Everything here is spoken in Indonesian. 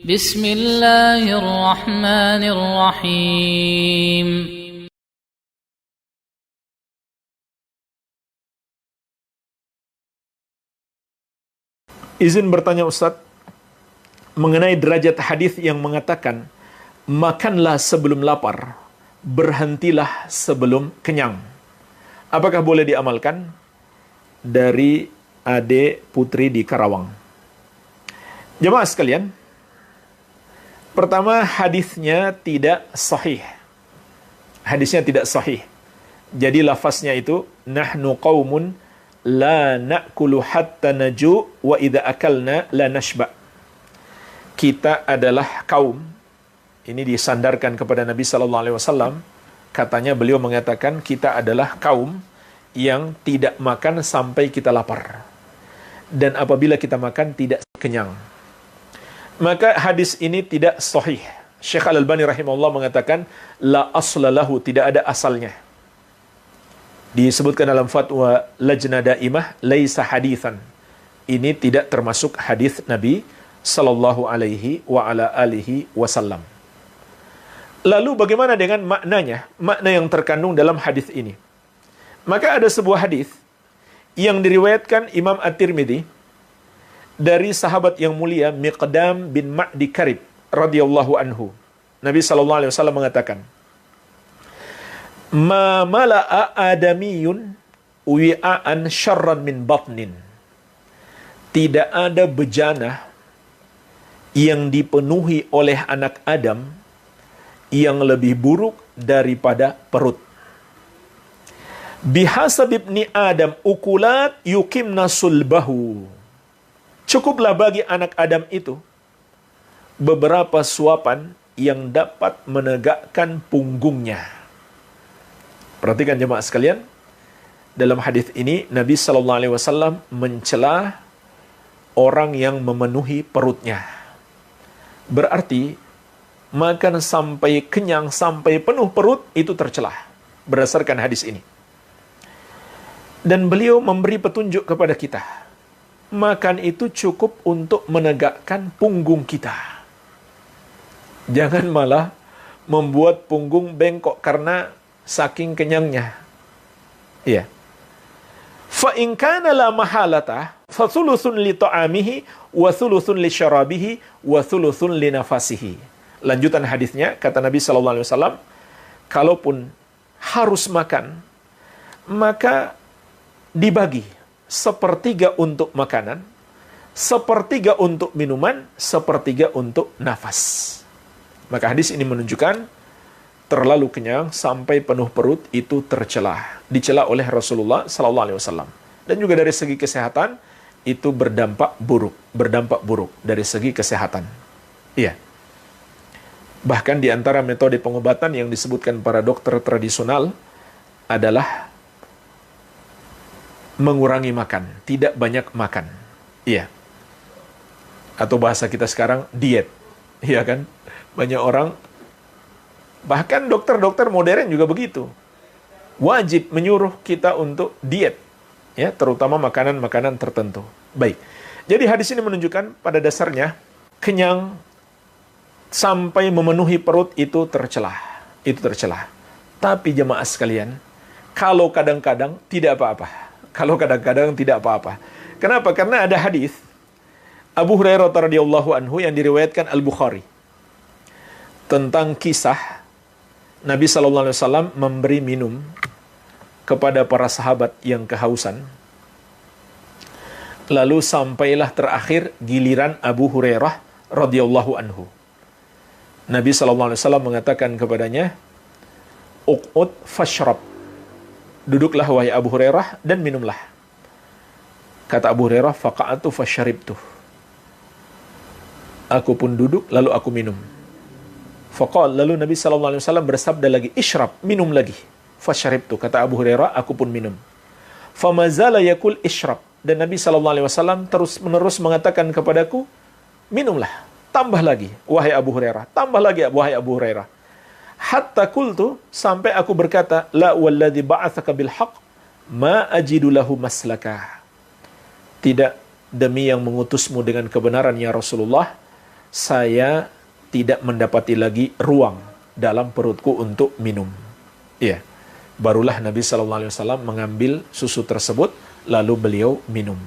بسم الله الرحمن الرحيم. Izin bertanya Ustadz, mengenai derajat hadis yang mengatakan makanlah sebelum lapar, berhentilah sebelum kenyang. Apakah boleh diamalkan? Dari Ade Putri di Karawang. Jemaah sekalian, pertama hadisnya tidak sahih. Hadisnya tidak sahih. Jadi lafaznya itu nahnu qaumun la na'kulu hatta naju wa idza akalna la nashba. Kita adalah kaum, ini disandarkan kepada Nabi sallallahu alaihi wasallam. Katanya beliau mengatakan kita adalah kaum yang tidak makan sampai kita lapar. Dan apabila kita makan tidak kenyang. Maka hadis ini tidak sahih. Syekh Al-Albani rahimahullah mengatakan la asla lahu, tidak ada asalnya. Disebutkan dalam fatwa Lajnah Daimah laisa haditsan. Ini tidak termasuk hadis Nabi sallallahu alaihi wa ala alihi wasallam. Lalu bagaimana dengan maknanya? Makna yang terkandung dalam hadis ini. Maka ada sebuah hadis yang diriwayatkan Imam At-Tirmidzi dari sahabat yang mulia Miqdam bin Ma'di Karib radhiyallahu anhu. Nabi sallallahu alaihi wasallam mengatakan, "Ma mala'a adamiyun wi'an syarran min batnin." Tidak ada bejana yang dipenuhi oleh anak Adam yang lebih buruk daripada perut. Bihasab ibni Adam ukulat yukimna sulbahu. Cukuplah bagi anak Adam itu beberapa suapan yang dapat menegakkan punggungnya. Perhatikan jemaah sekalian, dalam hadis ini Nabi sallallahu alaihi wasallam mencela orang yang memenuhi perutnya. Berarti makan sampai kenyang, sampai penuh perut itu tercelah berdasarkan hadis ini. Dan beliau memberi petunjuk kepada kita. Makan itu cukup untuk menegakkan punggung kita. Jangan malah membuat punggung bengkok karena saking kenyangnya. Iya. Fa in kana la mahalata fa thuluthun li ta'amihi wa thuluthun li syarabihi wa thuluthun li nafasihi. Lanjutan hadisnya kata Nabi sallallahu alaihi wasallam, kalaupun harus makan, maka dibagi sepertiga untuk makanan, sepertiga untuk minuman, sepertiga untuk nafas. Maka hadis ini menunjukkan terlalu kenyang sampai penuh perut itu tercela, dicela oleh Rasulullah sallallahu alaihi wasallam. Dan juga dari segi kesehatan itu berdampak buruk dari segi kesehatan. Iya. Bahkan di antara metode pengobatan yang disebutkan para dokter tradisional adalah mengurangi makan, tidak banyak makan. Iya. Atau bahasa kita sekarang diet. Iya kan? Banyak orang, bahkan dokter-dokter modern juga begitu. Wajib menyuruh kita untuk diet. Ya, terutama makanan-makanan tertentu. Baik. Jadi hadis ini menunjukkan pada dasarnya kenyang sampai memenuhi perut itu tercelah. Itu tercelah. Tapi jemaah sekalian, kalau kadang-kadang tidak apa-apa. Kalau kadang-kadang tidak apa-apa. Kenapa? Karena ada hadis Abu Hurairah radhiyallahu anhu yang diriwayatkan Al-Bukhari tentang kisah Nabi sallallahu alaihi wasallam memberi minum kepada para sahabat yang kehausan. Lalu sampailah terakhir giliran Abu Hurairah radhiyallahu anhu. Nabi sallallahu alaihi wasallam mengatakan kepadanya, "Uqud fashrab." Duduklah wahai Abu Hurairah dan minumlah. Kata Abu Hurairah, faqa'atu fasyaribtu. Aku pun duduk lalu aku minum. Faqal, lalu Nabi sallallahu alaihi wasallam bersabda lagi, isyrab, minum lagi. Fasyaribtu, kata Abu Hurairah, aku pun minum. Famazala yakul isyrab, dan Nabi sallallahu alaihi wasallam terus-menerus mengatakan kepadaku, minumlah, tambah lagi wahai Abu Hurairah, tambah lagi wahai Abu Hurairah. Hatta kultu, sampai aku berkata, la walladhi ba'athaka bil haqq ma ajidu lahu maslaka. Tidak, demi yang mengutusmu dengan kebenaran ya Rasulullah, saya tidak mendapati lagi ruang dalam perutku untuk minum. Ya, barulah Nabi SAW mengambil susu tersebut, lalu beliau minum.